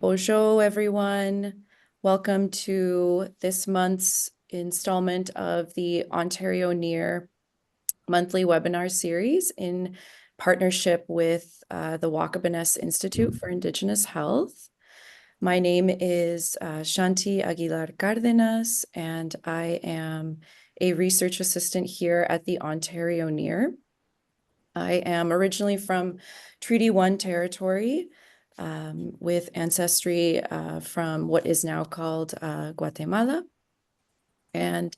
Bonjour, everyone. Welcome to this month's installment of the Ontario NEIHR monthly webinar series in partnership with the Waakabanes Institute for Indigenous Health. My name is Shanti Aguilar Cardenas, and I am a research assistant here at the Ontario NEIHR. I am originally from Treaty 1 territory, with ancestry from what is now called Guatemala. And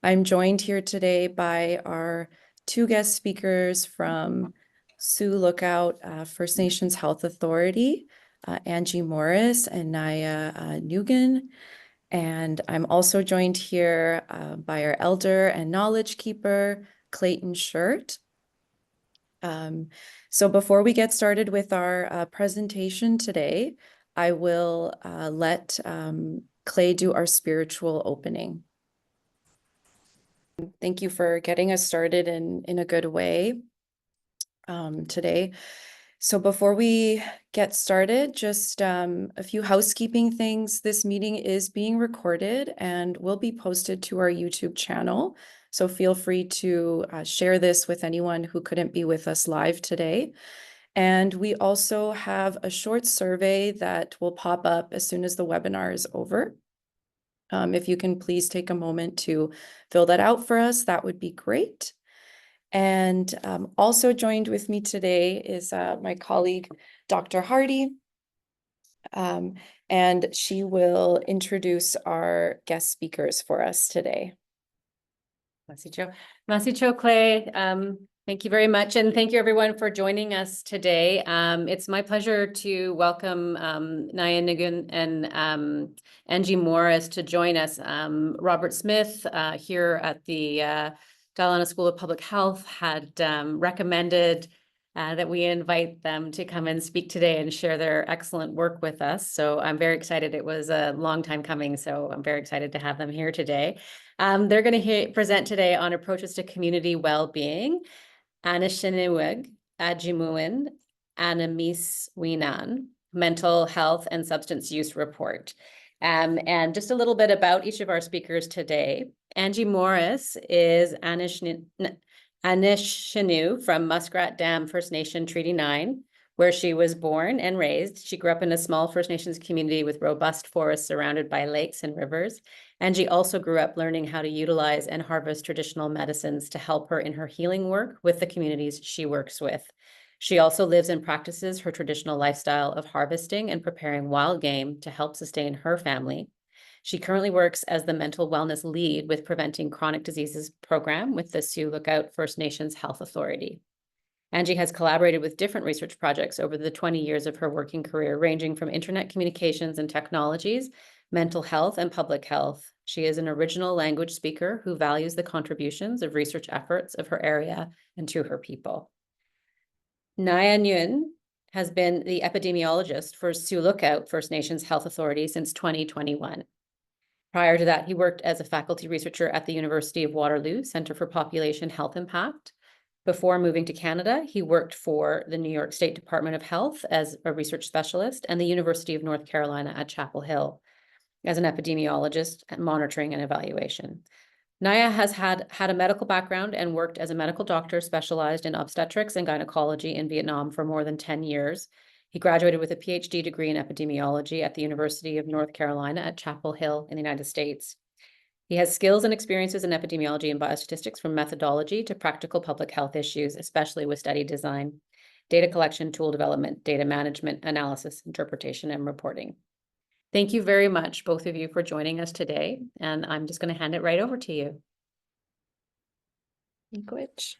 I'm joined here today by our two guest speakers from Sioux Lookout First Nations Health Authority, Angie Morris and Nghia Nguyen. And I'm also joined here by our elder and knowledge keeper, Clayton Shirt. So before we get started with our presentation today, I will let Clay do our spiritual opening. Thank you for getting us started in a good way today. So before we get started, just a few housekeeping things. This meeting is being recorded and will be posted to our YouTube channel. So feel free to share this with anyone who couldn't be with us live today. And we also have a short survey that will pop up as soon as the webinar is over. If you can please take a moment to fill that out for us, that would be great. And also joined with me today is my colleague, Dr. Hardy. And she will introduce our guest speakers for us today. Masicho Clay, thank you very much. And thank you everyone for joining us today. It's my pleasure to welcome Nghia Nguyen and Angie Morris to join us. Robert Smith here at the Dalhousie School of Public Health had recommended that we invite them to come and speak today and share their excellent work with us. So I'm very excited. It was a long time coming, so I'm very excited to have them here today. They're going to present today on approaches to community well-being, Anishininiiwug Ajimoowin Animisewiinan, mental health and substance use report. And just a little bit about each of our speakers today. Angie Morris is Anishinaaw from Muskrat Dam First Nation Treaty 9, where she was born and raised. She grew up in a small First Nations community with robust forests surrounded by lakes and rivers. Angie also grew up learning how to utilize and harvest traditional medicines to help her in her healing work with the communities she works with. She also lives and practices her traditional lifestyle of harvesting and preparing wild game to help sustain her family. She currently works as the mental wellness lead with Preventing Chronic Diseases program with the Sioux Lookout First Nations Health Authority. Angie has collaborated with different research projects over the 20 years of her working career, ranging from internet communications and technologies, mental health, and public health. She is an original language speaker who values the contributions of research efforts of her area and to her people. Nghia Nguyen has been the epidemiologist for Sioux Lookout First Nations Health Authority since 2021. Prior to that, he worked as a faculty researcher at the University of Waterloo Center for Population Health Impact. Before moving to Canada, he worked for the New York State Department of Health as a research specialist and the University of North Carolina at Chapel Hill as an epidemiologist at monitoring and evaluation. Nghia has had a medical background and worked as a medical doctor specialized in obstetrics and gynecology in Vietnam for more than 10 years. He graduated with a PhD degree in epidemiology at the University of North Carolina at Chapel Hill in the United States. He has skills and experiences in epidemiology and biostatistics from methodology to practical public health issues, especially with study design, data collection, tool development, data management, analysis, interpretation, and reporting. Thank you very much, both of you, for joining us today. And I'm just going to hand it right over to you. Language.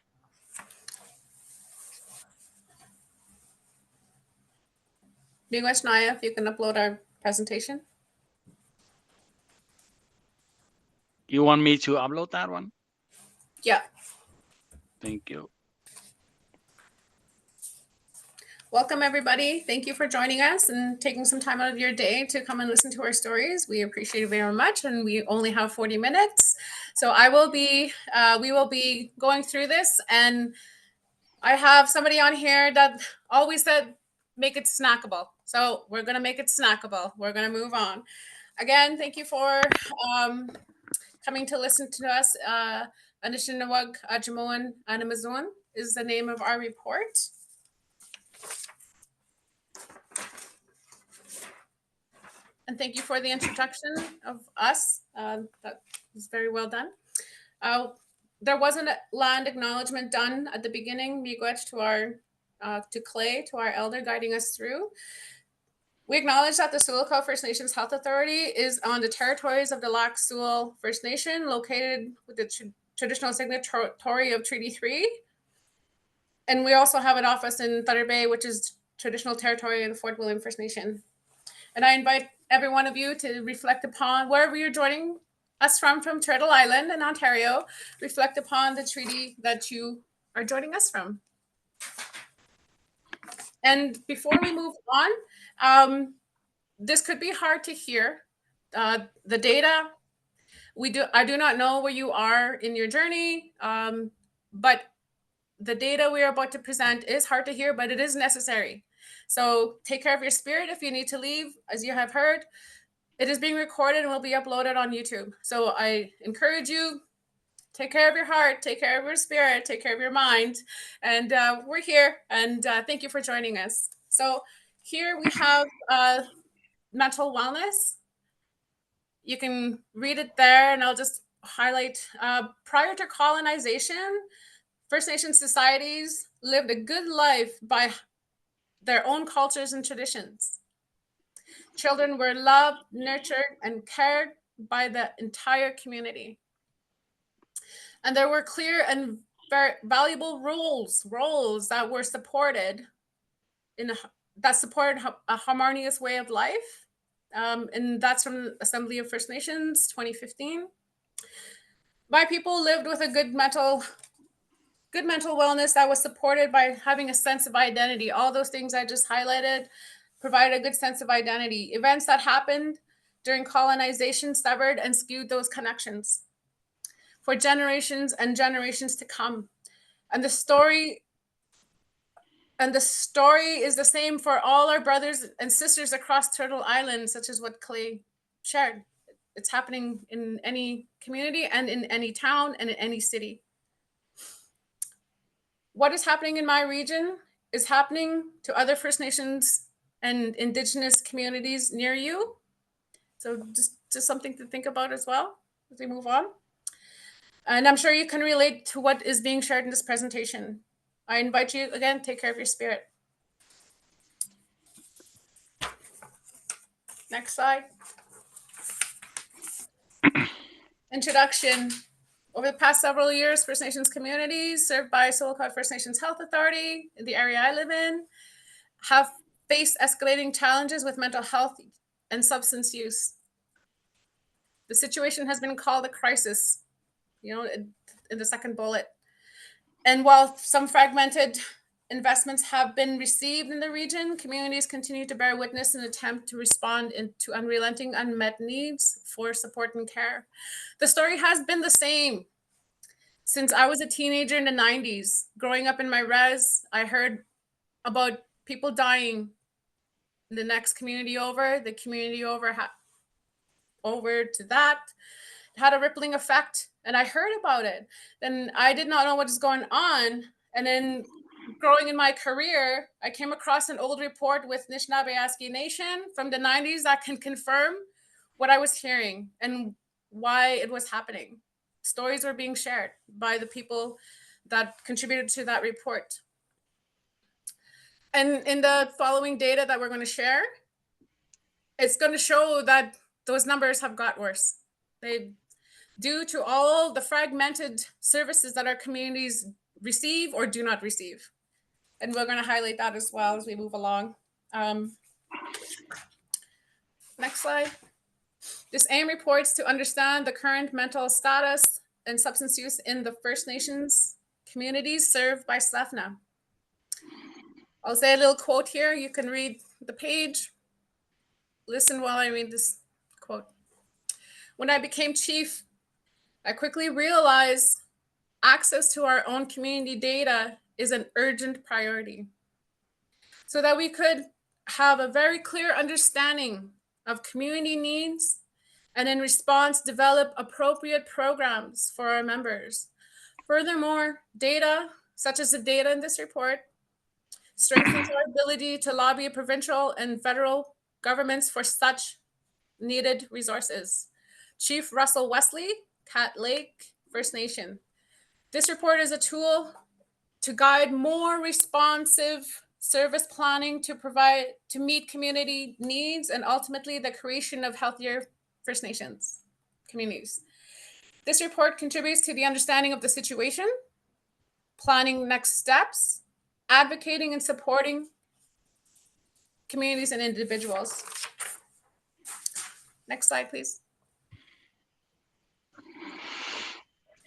Request Nghia, if you can upload our presentation. You want me to upload that one? Yeah. Thank you. Welcome, everybody. Thank you for joining us and taking some time out of your day to come and listen to our stories. We appreciate it very much, and we only have 40 minutes. So we will be going through this, and I have somebody on here that always said, make it snackable. So we're going to make it snackable. We're going to move on. Again, thank you for coming to listen to us. Anishininiiwug Ajimoowin Animisewiinan is the name of our report. And thank you for the introduction of us. That was very well done. There wasn't a land acknowledgement done at the beginning. Miigwech to Clay, to our elder guiding us through. We acknowledge that the Sioux Lookout First Nations Health Authority is on the territories of the Lac Sioux First Nation, located with the traditional signatory of Treaty 3. And we also have an office in Thunder Bay, which is traditional territory of the Fort William First Nation. And I invite every one of you to reflect upon, wherever you're joining us from Turtle Island in Ontario, reflect upon the treaty that you are joining us from. And before we move on, this could be hard to hear. The data, I do not know where you are in your journey, but the data we are about to present is hard to hear, but it is necessary. So take care of your spirit if you need to leave. As you have heard, it is being recorded and will be uploaded on YouTube. So I encourage you, take care of your heart, take care of your spirit, take care of your mind. And we're here, and thank you for joining us. So here we have mental wellness. You can read it there, and I'll just highlight, prior to colonization, First Nation societies lived a good life by their own cultures and traditions. Children were loved, nurtured, and cared by the entire community. And there were clear and very valuable roles that were supported that supported a harmonious way of life. And that's from Assembly of First Nations 2015. My people lived with a good mental wellness that was supported by having a sense of identity. All those things I just highlighted provided a good sense of identity. Events that happened during colonization severed and skewed those connections for generations and generations to come. And the story is the same for all our brothers and sisters across Turtle Island, such as what Clay shared. It's happening in any community and in any town and in any city. What is happening in my region is happening to other First Nations and Indigenous communities near you. So just something to think about as well as we move on. And I'm sure you can relate to what is being shared in this presentation. I invite you, again, take care of your spirit. Next slide. Introduction. Over the past several years, First Nations communities served by Sioux Lookout First Nations Health Authority in the area I live in have faced escalating challenges with mental health and substance use. The situation has been called a crisis, in the second bullet. And while some fragmented investments have been received in the region, communities continue to bear witness in an attempt to respond to unrelenting unmet needs for support and care. The story has been the same since I was a teenager in the 90s. Growing up in my res, I heard about people dying in the next community over, the community over to that. It had a rippling effect, and I heard about it. Then I did not know what is going on. And then growing in my career, I came across an old report with Anishinaabe Nation from the 90s that can confirm what I was hearing and why it was happening. Stories were being shared by the people that contributed to that report. And in the following data that we're going to share, it's going to show that those numbers have got worse. Due to all the fragmented services that our communities receive or do not receive. And we're going to highlight that as well as we move along. Next slide. This aim reports to understand the current mental status and substance use in the First Nations communities served by SLEFNA. I'll say a little quote here. You can read the page. Listen while I read this quote. When I became chief, I quickly realized access to our own community data is an urgent priority so that we could have a very clear understanding of community needs, and in response, develop appropriate programs for our members. Furthermore, data, such as the data in this report, strengthens our ability to lobby provincial and federal governments for such needed resources. Chief Russell Wesley, Cat Lake First Nation. This report is a tool to guide more responsive service planning to meet community needs and ultimately the creation of healthier First Nations communities. This report contributes to the understanding of the situation, planning next steps, advocating and supporting communities and individuals. Next slide, please.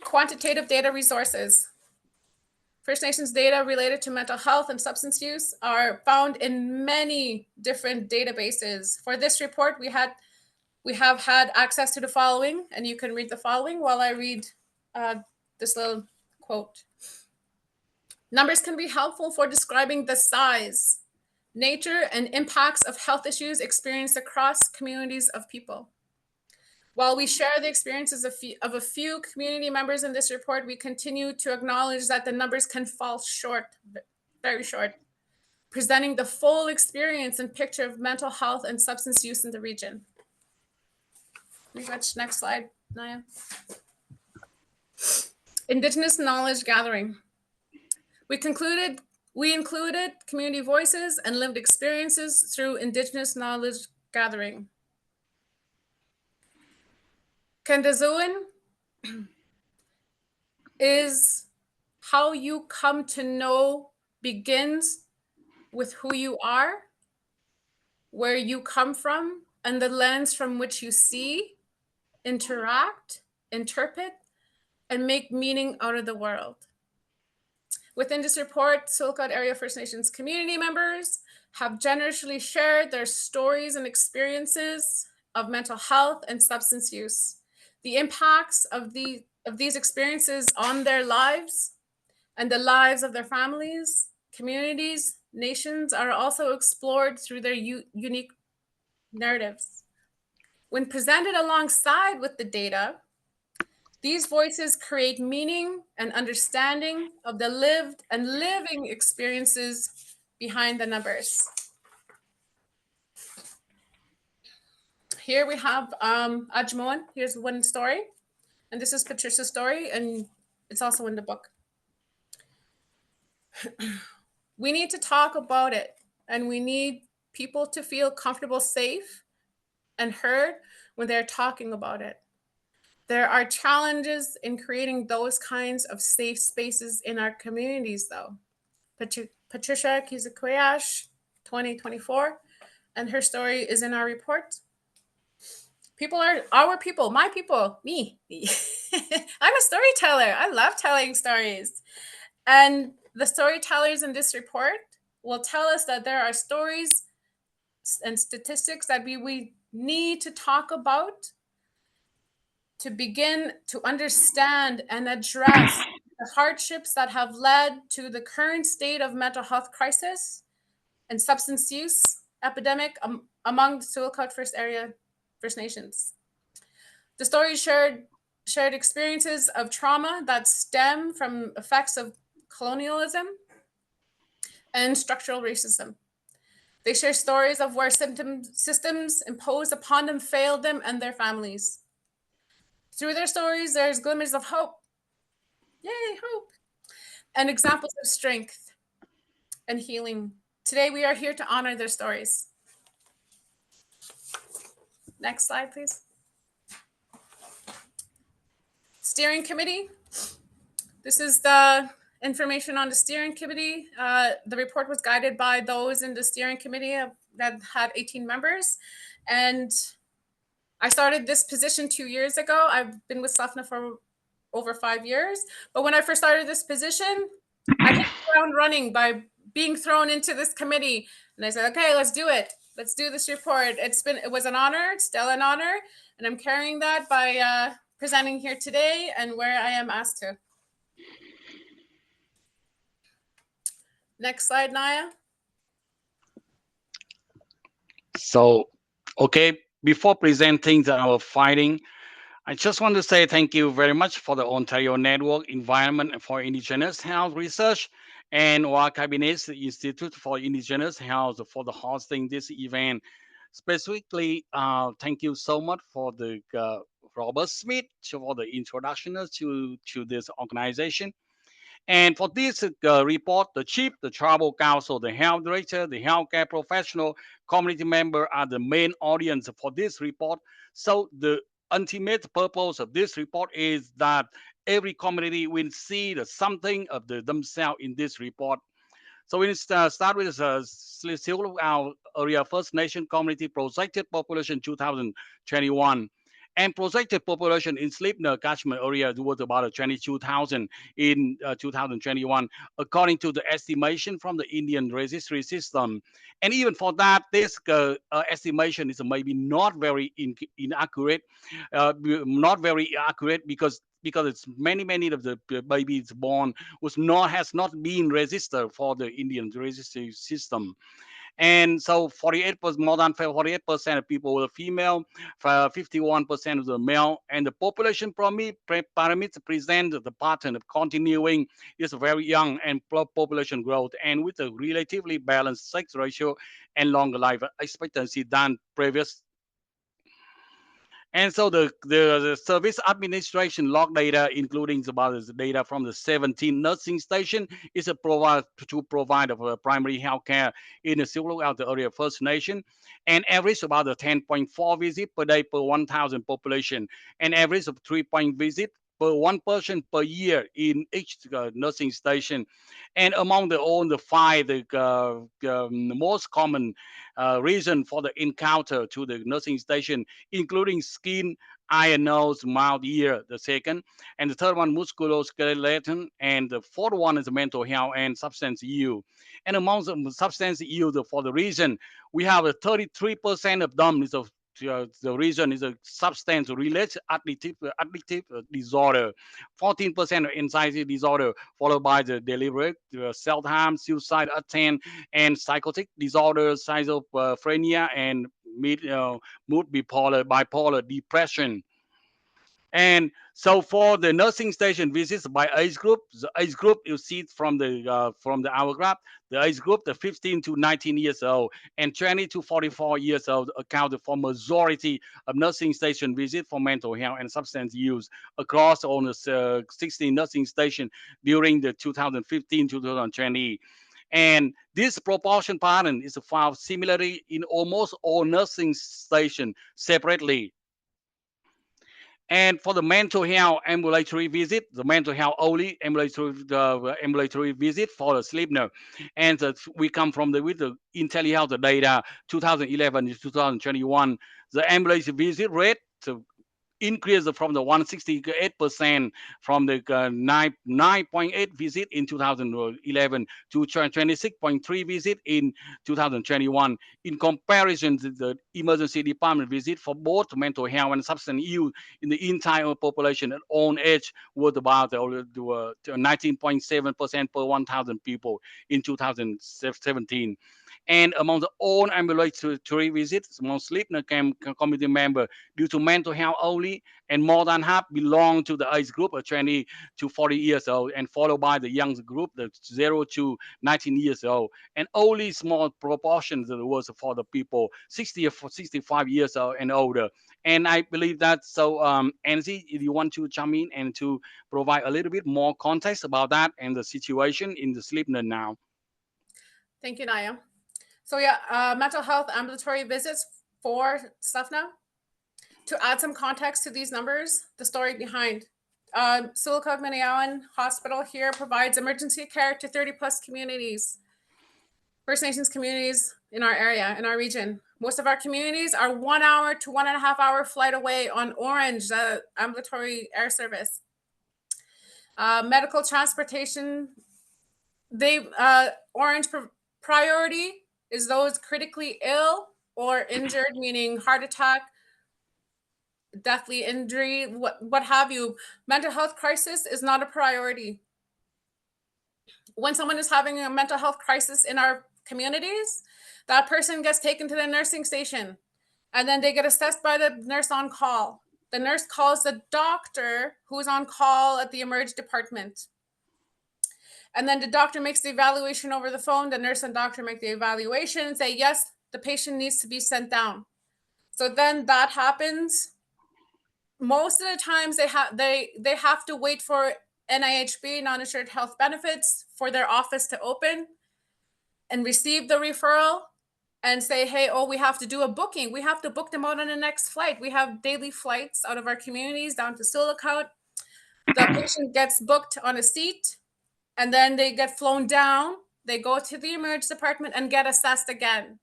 Quantitative data resources. First Nations data related to mental health and substance use are found in many different databases. For this report, we have had access to the following, and you can read the following while I read this little quote. Numbers can be helpful for describing the size, nature, and impacts of health issues experienced across communities of people. While we share the experiences of a few community members in this report, we continue to acknowledge that the numbers can fall short, very short, presenting the full experience and picture of mental health and substance use in the region. Next slide, Naya. Indigenous knowledge gathering. We included community voices and lived experiences through Indigenous knowledge gathering. Kandazuin is how you come to know begins with who you are, where you come from, and the lens from which you see, interact, interpret, and make meaning out of the world. Within this report, Sioux Lookout Area First Nations community members have generously shared their stories and experiences of mental health and substance use. The impacts of these experiences on their lives and the lives of their families, communities, nations are also explored through their unique narratives. When presented alongside with the data, these voices create meaning and understanding of the lived and living experiences behind the numbers. Here we have Ajimoowin. Here's one story. And this is Patricia's story, and it's also in the book. We need to talk about it, and we need people to feel comfortable, safe, and heard when they're talking about it. There are challenges in creating those kinds of safe spaces in our communities, though. Patricia Kizikweyash, 2024, and her story is in our report. People are our people, my people, me. I'm a storyteller. I love telling stories. And the storytellers in this report will tell us that there are stories and statistics that we need to talk about to begin to understand and address the hardships that have led to the current state of mental health crisis and substance use epidemic among the Sioux Lookout First Nations. The stories shared experiences of trauma that stem from effects of colonialism and structural racism. They share stories of where systems imposed upon them failed them and their families. Through their stories, there's glimmers of hope. Yay, hope. And examples of strength and healing. Today, we are here to honor their stories. Next slide, please. Steering committee. This is the information on the steering committee. The report was guided by those in the steering committee that had 18 members. And I started this position 2 years ago. I've been with SLFNA for over 5 years. But when I first started this position, I hit the ground running by being thrown into this committee. And I said, okay, let's do it. Let's do this report. It was an honor. It's still an honor. And I'm carrying that by presenting here today and where I am asked to. Next slide, Naya. So, okay, before presenting our finding, I just want to say thank you very much for the Ontario Network Environment for Indigenous Health Research and our Cabinet Institute for Indigenous Health for the hosting this event. Specifically, thank you so much for the Robert Smith for the introduction to this organization. And for this report, the chief, the tribal council, the health director, the healthcare professional, community member are the main audience for this report. So the ultimate purpose of this report is that every community will see something of themselves in this report. So we start with Sioux Lookout area First Nation community projected population 2021. And projected population in Sleipner catchment area was about 22,000 in 2021, according to the estimation from the Indian registry system. And even for that, this estimation is maybe not very inaccurate, not very accurate because it's many of the babies born has not been registered for the Indian registry system. And so 48%, more than 48% of people were female, 51% of the male, and the population parameters present the pattern of continuing is very young and population growth, and with a relatively balanced sex ratio and longer life expectancy than previous. And so the service administration log data, including the data from the 17 nursing station, is a provide of primary health care in the Sioux Lookout area First Nation, and average about a 10.4 visit per day per 1,000 population, and average of 3 visit per one person per year in each nursing station. And among the five, the most common reason for the encounter to the nursing station, including skin, eye, nose, mouth, ear, the second. And the third one, musculoskeletal. And the fourth one is mental health and substance use. And among the substance use for the reason, we have a 33% of them is of the reason is a substance related addictive disorder, 14% of anxiety disorder, followed by the deliberate self-harm, suicide attempt, and psychotic disorders, schizophrenia, and mood bipolar depression. And so for the nursing station visits by age group, the age group you see from the hour graph, the age group, the 15 to 19 years old and 20 to 44 years old accounted for majority of nursing station visits for mental health and substance use across all the 16 nursing stations during the 2015 to 2020. And this proportion pattern is found similarly in almost all nursing stations separately. And for the mental health ambulatory visit, the mental health only ambulatory visit for the Sleipner, and we come from with the IntelliHealth data 2011 to 2021, the ambulatory visit rate increased from the 168% from the 9.8 visit in 2011 to 26.3 visit in 2021. In comparison to the emergency department visit for both mental health and substance use in the entire population at own age was about 19.7% per 1,000 people in 2017. And among the all ambulatory visits, among Sleipner community member due to mental health only, and more than half belong to the age group of 20 to 40 years old, and followed by the young group, the 0 to 19 years old, and only small proportions was for the people 60 or 65 years old and older. And I believe that. So, Angie, if you want to chime in and to provide a little bit more context about that and the situation in the Sleipner now. Thank you, Nghia. So yeah, mental health ambulatory visits for stuff now. To add some context to these numbers, the story behind. Sioux Lookout Hospital here provides emergency care to 30 plus communities, First Nations communities in our area, in our region. Most of our communities are 1 hour to 1.5 hour flight away on Orange, the ambulatory air service. Medical transportation, Orange priority is those critically ill or injured, meaning heart attack, deathly injury, what have you. Mental health crisis is not a priority. When someone is having a mental health crisis in our communities, that person gets taken to the nursing station and then they get assessed by the nurse on call. The nurse calls the doctor who's on call at the emerge department. And then the doctor makes the evaluation over the phone. The nurse and doctor make the evaluation and say, yes, the patient needs to be sent down. So then that happens. Most of the times they have to wait for NIHB, non-insured health benefits, for their office to open and receive the referral and say, hey, oh, we have to do a booking. We have to book them out on the next flight. We have daily flights out of our communities down to Sioux Lookout. The patient gets booked on a seat and then they get flown down. They go to the emerge department and get assessed again.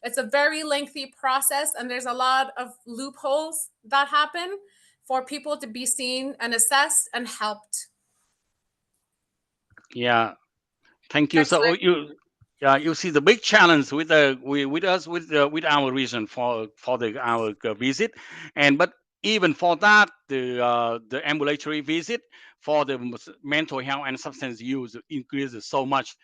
It's a very lengthy process and there's a lot of loopholes that happen for people to be seen and assessed and helped. Yeah, thank you. Next So slide. you see the big challenge with our region for our visit, but even for that, the ambulatory visit for the mental health and substance use increases so much,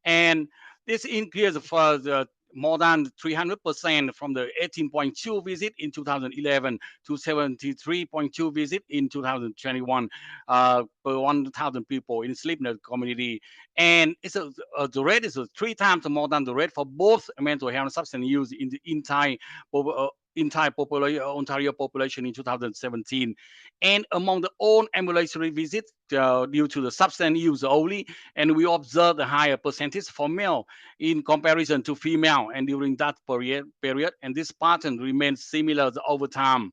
and this increase for the more than 300% from the 18.2 visit in 2011 to 73.2 visit in 2021 per 1,000 people in sleepnet community. And the rate is 3 times more than the rate for both mental health and substance use in the entire Ontario population in 2017. And among the all ambulatory visits due to the substance use only, and we observe the higher percentage for male in comparison to female, and during that period, and this pattern remains similar over time.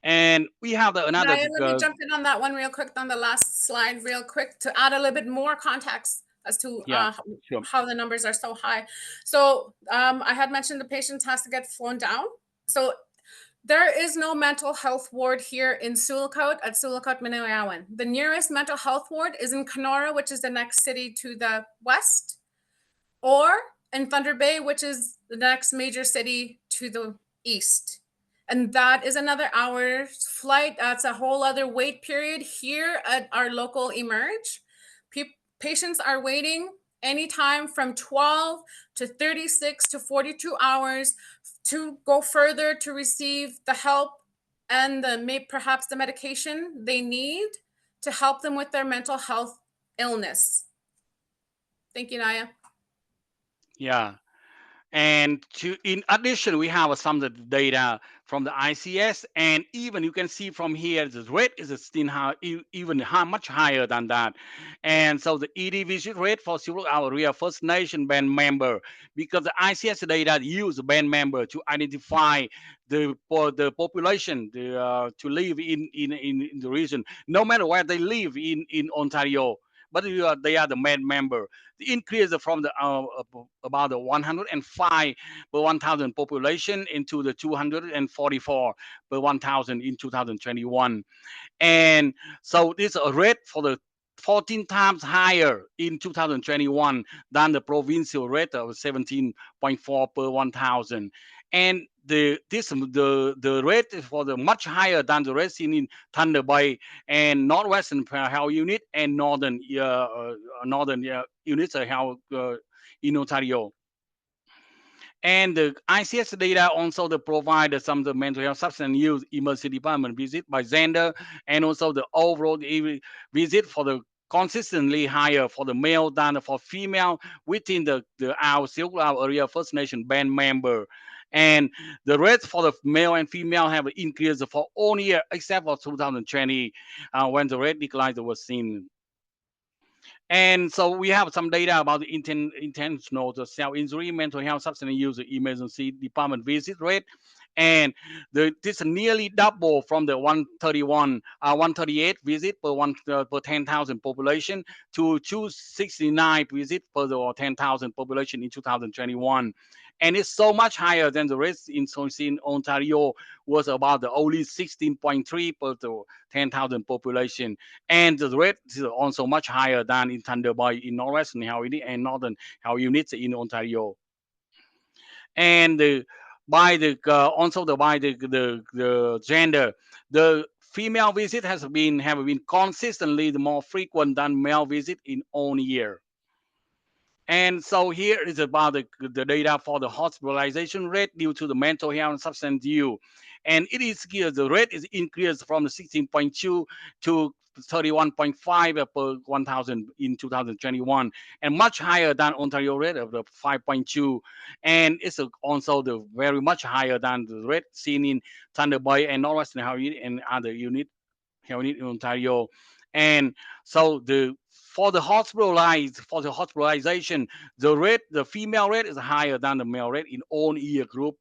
And we have another. Let me jump in on that one real quick on the last slide real quick to add a little bit more context as to Sure. how the numbers are so high. So I had mentioned the patient has to get flown down. So there is no mental health ward here in Sioux Lookout at Sioux Lookout, Minnewiawin. The nearest mental health ward is in Kenora, which is the next city to the west, or in Thunder Bay, which is the next major city to the east. And that is another hour's flight. That's a whole other wait period here at our local emerge. Patients are waiting anytime from 12 to 36 to 42 hours to go further to receive the help and perhaps the medication they need to help them with their mental health illness. Thank you, Nghia. Yeah. And in addition, we have some of the data from the ICS, and even you can see from here the rate is still much higher than that. And so the ED visit rate for several our First Nation band member, because the ICS data use band member to identify the population to live in the region, no matter where they live in Ontario. But they are the main member. The increase from the about the 105 per 1,000 population into the 244 per 1,000 in 2021. And so this rate for the 14 times higher in 2021 than the provincial rate of 17.4 per 1,000. And the rate is for the much higher than the rate seen in Thunder Bay and Northwestern Health Unit and Northern units of health in Ontario. And the ICS data also provide some of the mental health substance use emergency department visit by gender, and also the overall visit for the consistently higher for the male than for female within our Sioux Lookout area First Nation band member. And the rates for the male and female have increased for all year except for 2020 when the rate decline was seen. And so we have some data about the intentional self-injury, mental health, substance use, emergency department visit rate. And this nearly double from the 138 visit per 10,000 population to 269 visit per the 10,000 population in 2021. And it's so much higher than the rate in Ontario was about the only 16.3 per 10,000 population. And the rate is also much higher than in Thunder Bay in Northwestern Health Unit and Northern Health Units in Ontario. And by the gender, the female visit have been consistently the more frequent than male visit in own year. And so here is about the data for the hospitalization rate due to the mental health and substance use. And it is here, the rate is increased from 16.2 to 31.5 per 1,000 in 2021, and much higher than Ontario rate of the 5.2. And it's also the very much higher than the rate seen in Thunder Bay and Northwestern Health Unit and other health unit in Ontario. And so for the hospitalization, the female rate is higher than the male rate in all year group.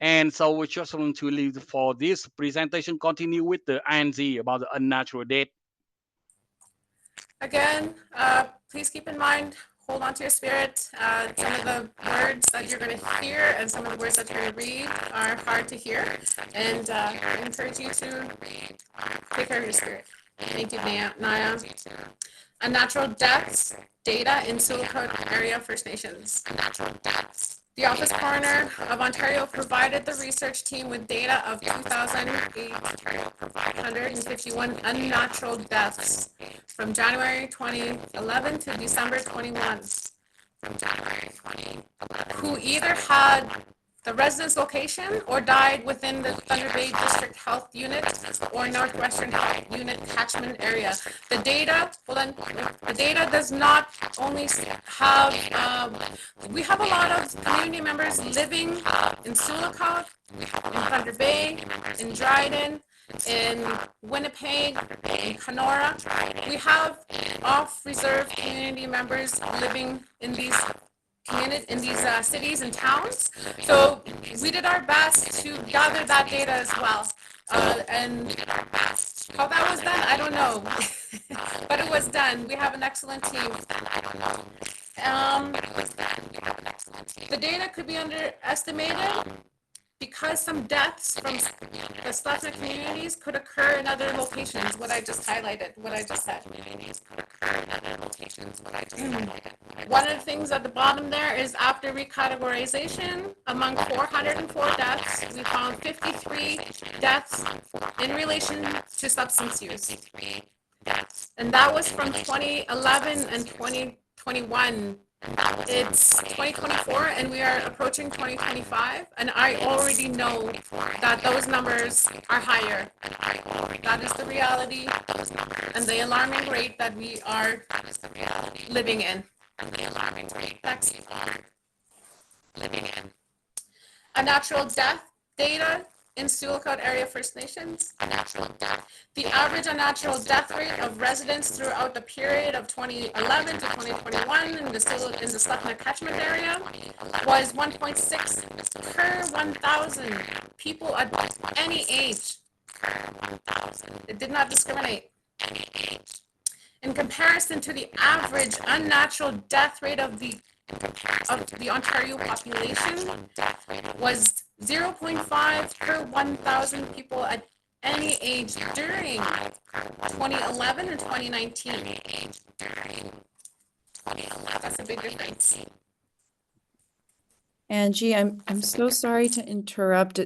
And so we just want to leave for this presentation, continue with the Angie about the unnatural death. Again, please keep in mind, hold on to your spirit. Some of the words that you're going to hear and some of the words that you're going to read are hard to hear. And I encourage you to take care of your spirit. Thank you, Nghia. Unnatural deaths data in Sioux Lookout area First Nations. The Office Coroner of Ontario provided the research team with data of 2,851 unnatural deaths from January 2011 to December 21, who either had the residence location or died within the Thunder Bay District Health Unit or Northwestern Health Unit catchment area. The data, the data does not only have, we have a lot of community members living in Sioux Lookout, in Thunder Bay, in Dryden, in Winnipeg, in Kenora. We have off-reserve community members living in these cities and towns. So we did our best to gather that data as well. And how that was done, I don't know. But it was done. We have an excellent team. The data could be underestimated because some deaths from the Slackna communities could occur in other locations, what I just highlighted, what I just said. One of the things at the bottom there is after recategorization, among 404 deaths, we found 53 deaths in relation to substance use. And that was from 2011 and 2021. It's 2024 and we are approaching 2025, and I already know that those numbers are higher. That is the reality and the alarming rate that we are living in. Next. A natural death data in Sioux Lookout area First Nations. The average unnatural death rate of residents throughout the period of 2011 to 2021 in the Slackna catchment area was 1.6 per 1,000 people at any age. It did not discriminate. In comparison to the average unnatural death rate of the Ontario population was 0.5 per 1,000 people at any age during 2011 and 2019. That's a big difference. Angie, I'm so sorry to interrupt.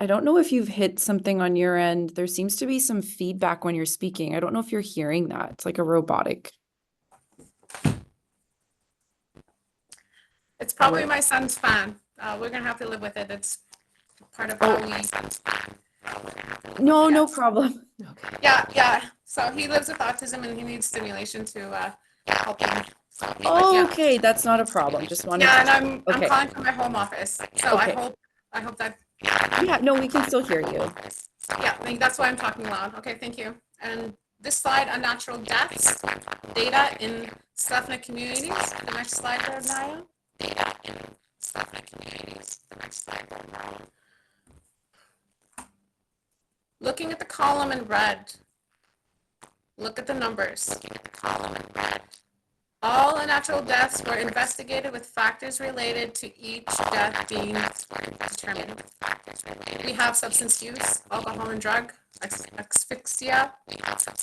I don't know if you've hit something on your end. There seems to be some feedback when you're speaking. I don't know if you're hearing that. It's like a robotic. It's probably my son's fan. We're gonna have to live with it. It's part of how we. No, no problem. Okay. Yeah. So he lives with autism and he needs stimulation to help him. Oh, okay, that's not a problem. Just wanted. Yeah, and I'm Okay. calling from my home office, so Okay. I hope that. Yeah, no, we can still hear you. Yeah, that's why I'm talking loud. Okay, thank you. And this slide, unnatural deaths data in Slackna communities. The next slide there, Nghia. Looking at the column in red, look at the numbers. All unnatural deaths were investigated with factors related to each death being determined. We have substance use, alcohol and drug, asphyxia,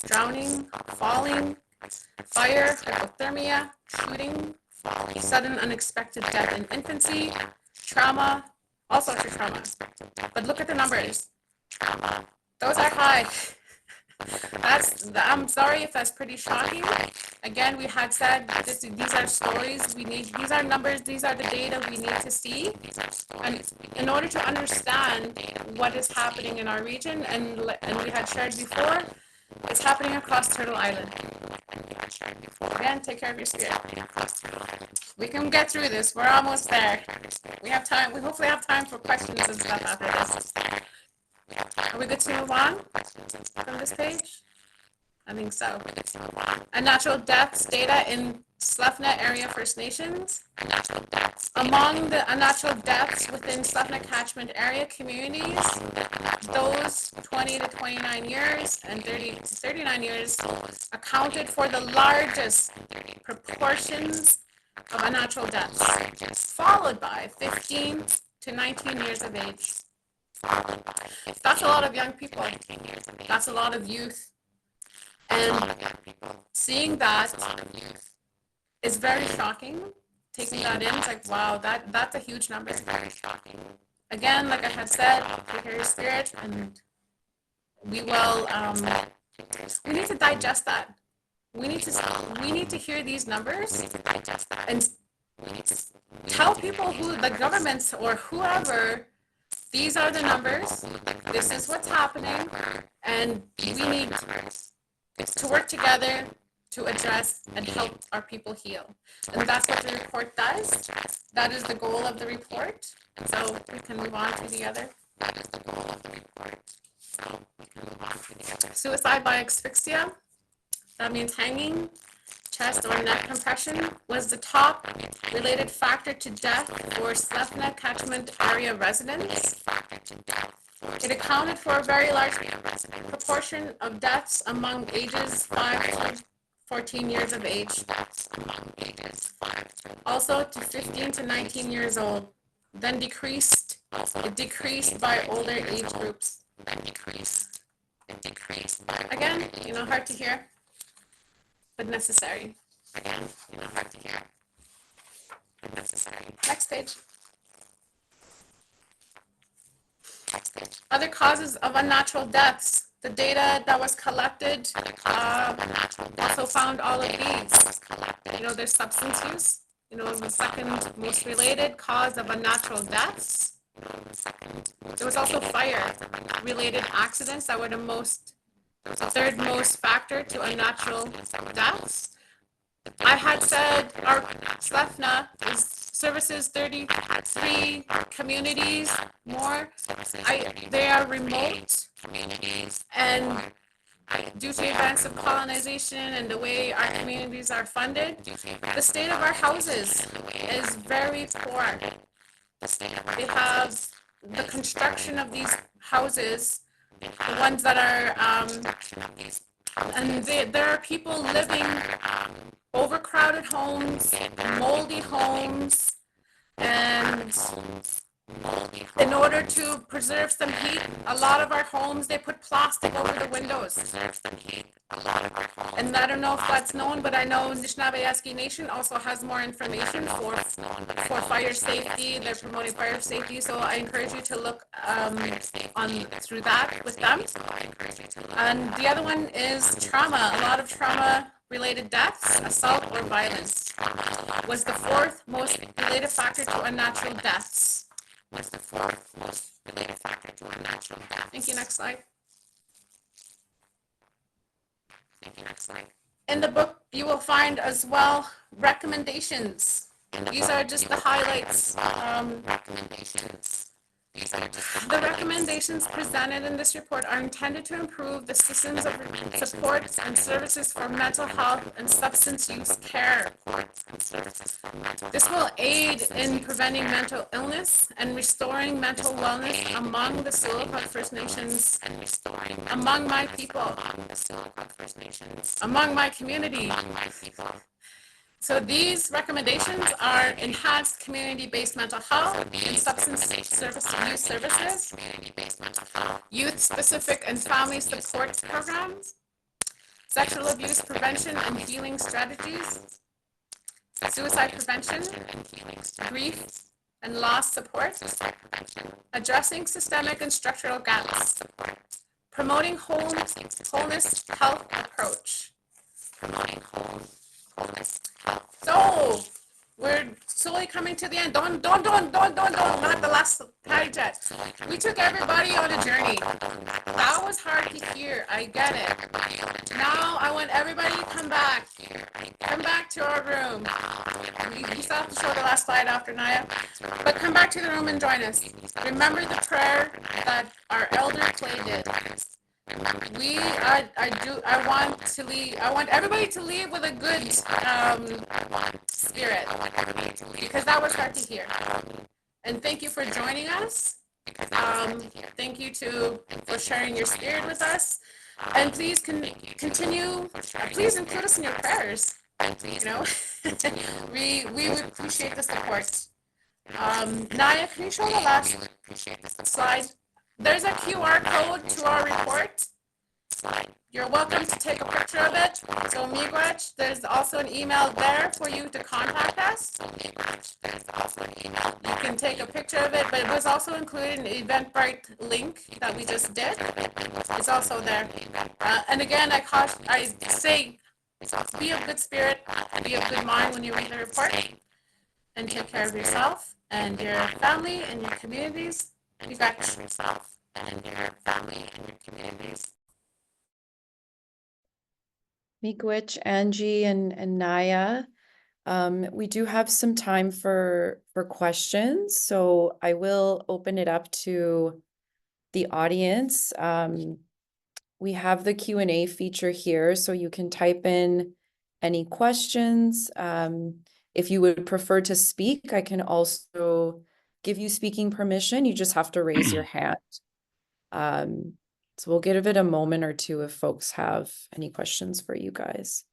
drowning, falling, fire, hypothermia, shooting, sudden unexpected death in infancy, trauma, all sorts of trauma. But look at the numbers. Those are high. I'm sorry if that's pretty shocking. Again, we had said these are stories. These are numbers. These are the data we need to see, and in order to understand what is happening in our region, and we had shared before, it's happening across Turtle Island. Again, take care of your spirit. We can get through this. We're almost there. We have time. We hopefully have time for questions and stuff after this. Are we good to move on from this page? I think so. Unnatural deaths data in Slefna area First Nations. Among the unnatural deaths within Slefna catchment area communities, those 20 to 29 years and 30 to 39 years accounted for the largest proportions of unnatural deaths, followed by 15 to 19 years of age. That's a lot of young people. That's a lot of youth. And seeing that is very shocking. Taking that in, it's like, wow, that's a huge number. Again, like I had said, take care of your spirit, and we will, we need to digest that. We need to hear these numbers and tell people, who the governments or whoever, these are the numbers, this is what's happening, and we need to work together to address and help our people heal. And that's what the report does. That is the goal of the report. So we can move on to the other. Suicide by asphyxia, that means hanging, chest or neck compression, was the top related factor to death for Slefna catchment area residents. It accounted for a very large proportion of deaths among ages 5 to 14 years of age. Also to 15 to 19 years old. Then it decreased by older age groups. Again, hard to hear, but necessary. Next page. Other causes of unnatural deaths. The data that was collected also found all of these. There's substance use. The second most related cause of unnatural deaths. There was also fire-related accidents that were the third most factor to unnatural deaths. I had said our Slefna services 33 communities more. They are remote, and due to events of colonization and the way our communities are funded, the state of our houses is very poor. They have the construction of these houses, the ones that are, and there are people living overcrowded homes, moldy homes, and in order to preserve some heat, a lot of our homes, they put plastic over the windows. And I don't know if that's known, but I know Anishinaabe Nation also has more information for fire safety. They're promoting fire safety, so I encourage you to look through that with them. And the other one is trauma. A lot of trauma-related deaths, assault or violence, was the fourth most related factor to unnatural deaths. Thank you. Next slide. In the book, you will find as well recommendations. These are just the highlights. The recommendations presented in this report are intended to improve the systems of support and services for mental health and substance use care. This will aid in preventing mental illness and restoring mental wellness among the Sioux Lookout First Nations, among my people, among my community. So these recommendations are enhanced community-based mental health and substance use services, youth-specific and family support programs, sexual abuse prevention and healing strategies, suicide prevention, grief and loss support, addressing systemic and structural gaps, promoting wholeness health approach. So we're slowly coming to the end. Don't, not the last page yet. We took everybody on a journey. That was hard to hear. I get it. Now I want everybody to come back. Come back to our room. You still have to show the last slide after Nghia, but come back to the room and join us. Remember the prayer that our elder Clay did. I want everybody to leave with a good spirit, because that was hard to hear. And thank you for joining us. Thank you for sharing your spirit with us. And please continue. Please include us in your prayers. You know, we would appreciate the support. Nghia, can you show the last slide? There's a QR code to our report. You're welcome to take a picture of it. So Miigwech, there's also an email there for you to contact us. You can take a picture of it, but it was also included in the Eventbrite link that we just did. It's also there. And again, I say, be of good spirit, be of good mind when you read the report, and take care of yourself and your family and your communities. Be back. Miigwech, Angie, and Nghia. We do have some time for questions, so I will open it up to the audience. We have the Q&A feature here, so you can type in any questions. If you would prefer to speak, I can also give you speaking permission. You just have to raise your hand. So we'll give it a moment or two if folks have any questions for you guys.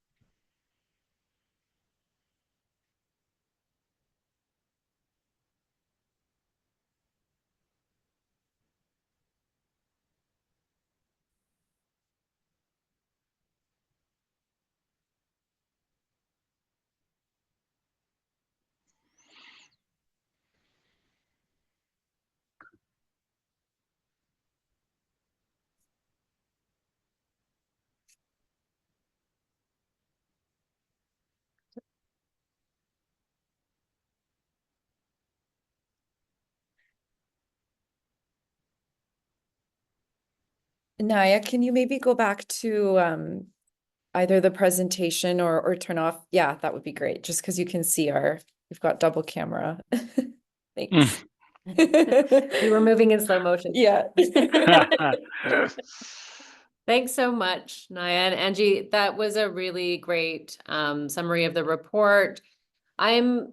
Nghia, can you maybe go back to either the presentation or turn off? Yeah, that would be great, just because you can see we've got double camera. Thanks. We were moving in slow motion. Yeah. Thanks so much, Nghia and Angie. That was a really great summary of the report. I'm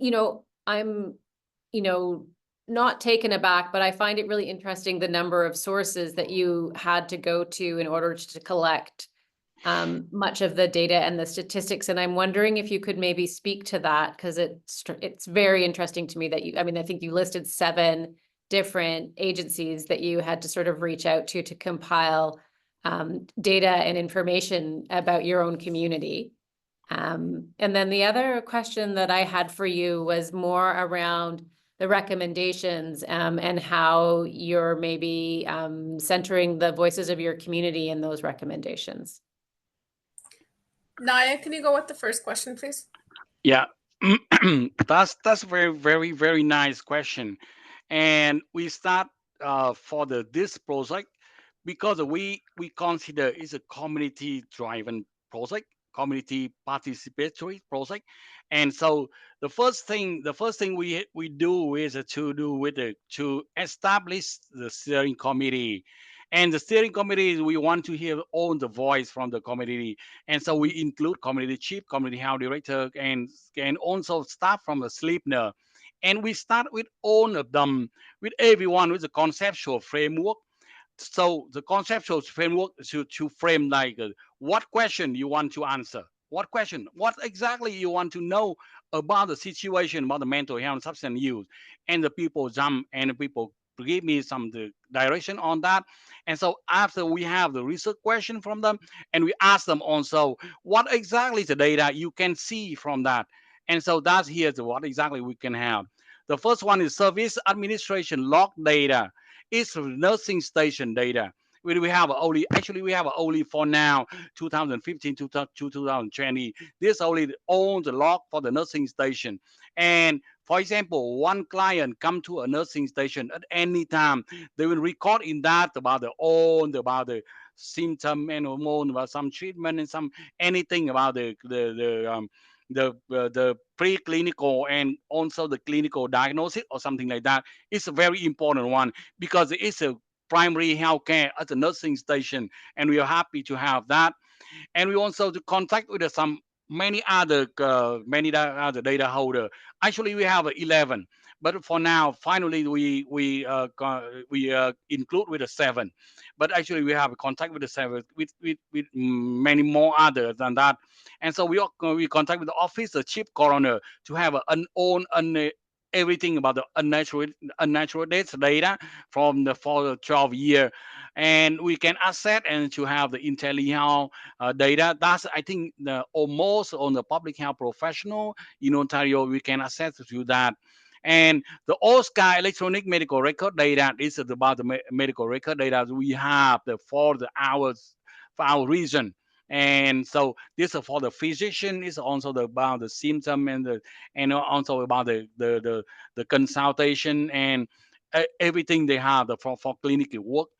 not taken aback, but I find it really interesting the number of sources that you had to go to in order to collect much of the data and the statistics. And I'm wondering if you could maybe speak to that, because it's very interesting to me that I think you listed 7 different agencies that you had to sort of reach out to compile data and information about your own community. And then the other question that I had for you was more around the recommendations and how you're maybe centering the voices of your community in those recommendations. Nghia, can you go with the first question, please? Yeah, that's a very, very, very nice question. And we start for this project because we consider it's a community-driven project, community participatory project. And so the first thing we do is to establish the steering committee. And the steering committee, we want to hear all the voice from the community. And so we include community chief, community health director, and also staff from the SLEEPNER. And we start with all of them, with everyone with the conceptual framework. So the conceptual framework to frame like what question you want to answer, what exactly you want to know about the situation about the mental health and substance use, and the people jump and the people give me some direction on that. And so after we have the research question from them, and we ask them also what exactly the data you can see from that. And so that's here's what exactly we can have. The first one is service administration log data. It's nursing station data. We have only, actually we have only for now 2015 to 2020. This only owns the log for the nursing station. And for example, one client come to a nursing station at any time, they will record in that about the symptom and hormone, about some treatment and some anything about the preclinical and also the clinical diagnosis or something like that. It's a very important one because it's a primary health care at the nursing station, and we are happy to have that. And we also to contact with some many other data holder. Actually, we have 11, but for now, finally, we include with the 7. But actually, we have a contact with the 7 with many more others than that. And so we contact with the office, the chief coroner, to have an own everything about the unnatural death data from the for the 12 year, and we can access and to have the IntelliHealth data. That's, I think, the almost on the public health professional in Ontario, we can access to that. And the OSCA electronic medical record data, this is about the medical record data we have for the hours for our region. And so this is for the physician. Is also about the symptom and also about the consultation and everything they have for clinical work.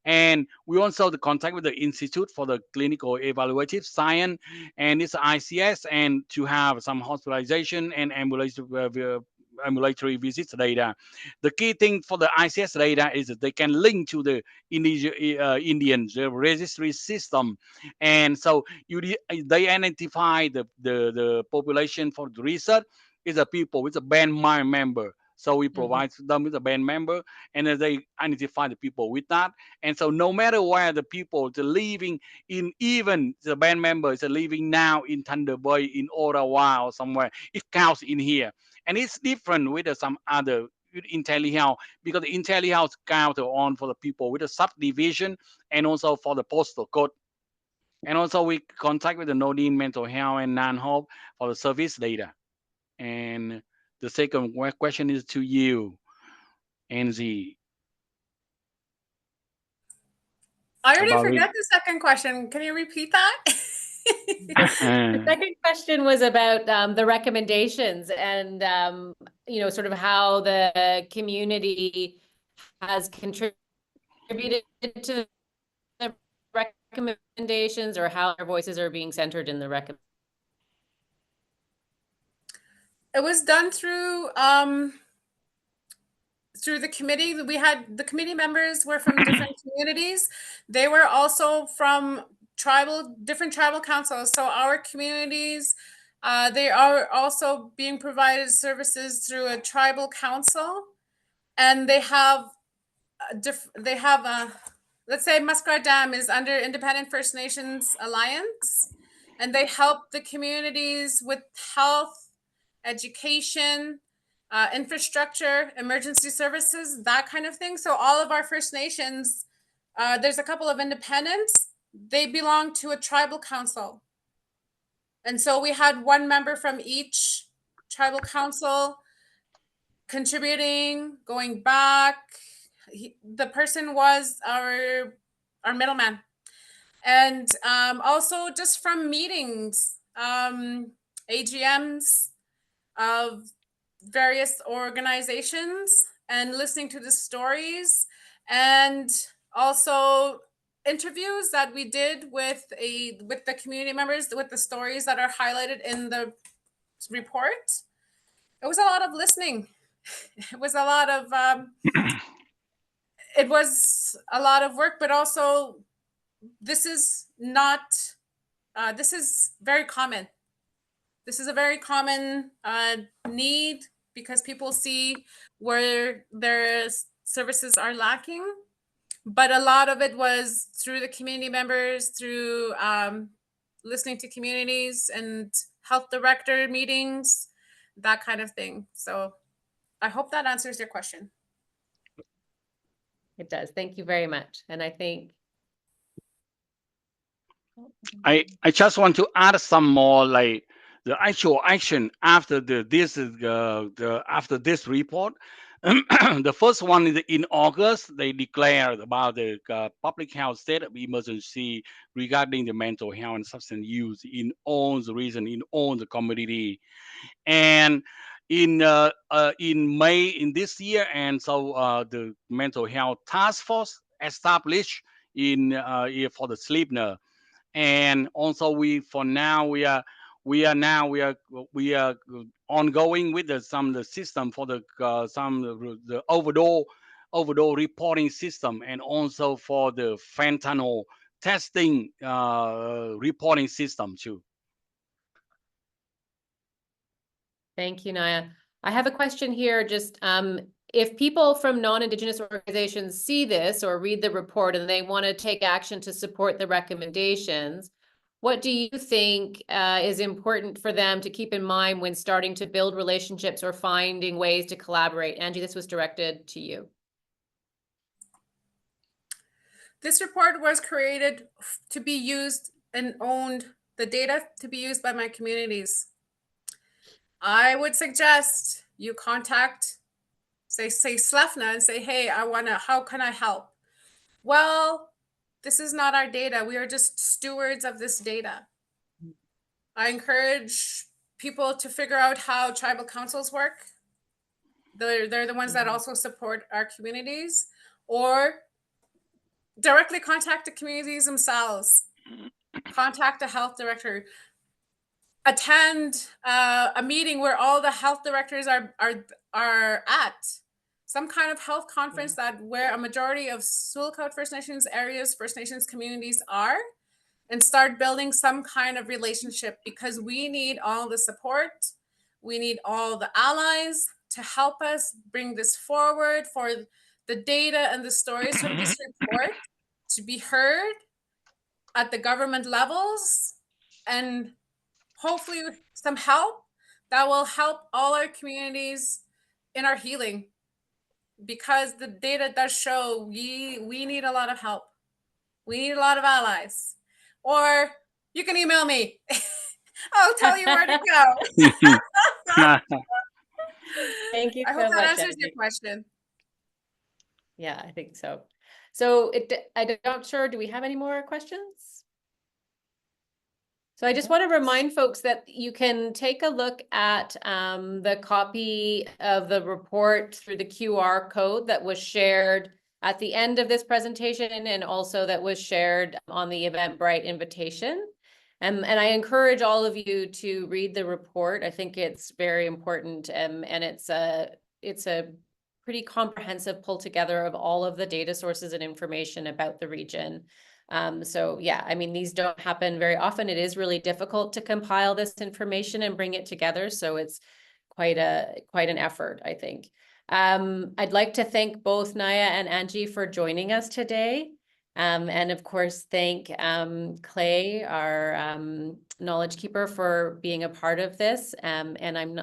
And we also the contact with the Institute for the Clinical Evaluative Science, and it's ICS, and to have some hospitalization and ambulatory visits data. The key thing for the ICS data is that they can link to the Indian registry system, and so they identify the population for the research is a people with a band member. So we provide them with a band member, and then they identify the people with that. And so no matter where the people are living in, even the band members are living now in Thunder Bay, in Ottawa or somewhere, it counts in here. And it's different with some other with IntelliHealth, because the IntelliHealth count on for the people with a subdivision and also for the postal code. And also we contact with the Nodine Mental Health and Non-Hope for the service data. And the second question is to you, Angie. I already forgot the second question. Can you repeat that? The second question was about the recommendations and, sort of how the community has contributed to the recommendations, or how their voices are being centered in the recommendations. It was done through the committee. We had the committee members were from different communities. They were also from different tribal councils. So our communities, they are also being provided services through a tribal council, and they have let's say Muskrat Dam is under Independent First Nations Alliance, and they help the communities with health, education, infrastructure, emergency services, that kind of thing. So all of our First Nations, there's a couple of independents, they belong to a tribal council. And so we had one member from each tribal council contributing, going back. The person was our middleman. And also just from meetings, AGMs of various organizations, and listening to the stories, and also interviews that we did with the community members, with the stories that are highlighted in the report. It was a lot of listening. It was a lot of it was a lot of work, but also this is not this is very common. This is a very common need, because people see where their services are lacking. But a lot of it was through the community members, through listening to communities and health director meetings, that kind of thing. So I hope that answers your question. It does. Thank you very much. And I think I just want to add some more, like the actual action after after this report. The first one is in August, they declared about the public health state of emergency regarding the mental health and substance use in all the region, in all the community. And in May in this year, and so the mental health task force established in for the sleeper. And also we are ongoing with the system for the overdose reporting system, and also for the fentanyl testing reporting system too. Thank you, Nghia. I have a question here. Just if people from non-Indigenous organizations see this or read the report and they want to take action to support the recommendations, what do you think is important for them to keep in mind when starting to build relationships or finding ways to collaborate? Angie, this was directed to you. This report was created to be used and owned, the data to be used by my communities. I would suggest you contact, say SLEFNA and say, hey, how can I help? Well, this is not our data. We are just stewards of this data. I encourage people to figure out how tribal councils work. They're the ones that also support our communities, or directly contact the communities themselves. Contact a health director. Attend a meeting where all the health directors are at. Some kind of health conference that where a majority of Sioux Lookout First Nations areas, First Nations communities are, and start building some kind of relationship, because we need all the support. We need all the allies to help us bring this forward, for the data and the stories from this report to be heard at the government levels, and hopefully some help that will help all our communities in our healing, because the data does show we need a lot of help. We need a lot of allies. Or you can email me. I'll tell you where to go. Thank you I so hope that much, answers your Angie. question. Yeah, I think so. So I'm not sure, do we have any more questions? So I just want to remind folks that you can take a look at the copy of the report through the QR code that was shared at the end of this presentation, and also that was shared on the Eventbrite invitation. And I encourage all of you to read the report. I think it's very important, and it's a pretty comprehensive pull together of all of the data sources and information about the region. So yeah, I mean, these don't happen very often. It is really difficult to compile this information and bring it together. So it's quite an effort, I think. I'd like to thank both Nghia and Angie for joining us today. And of course, thank Clay, our knowledge keeper, for being a part of this. And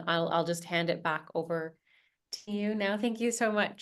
I'll just hand it back over to you now. Thank you so much.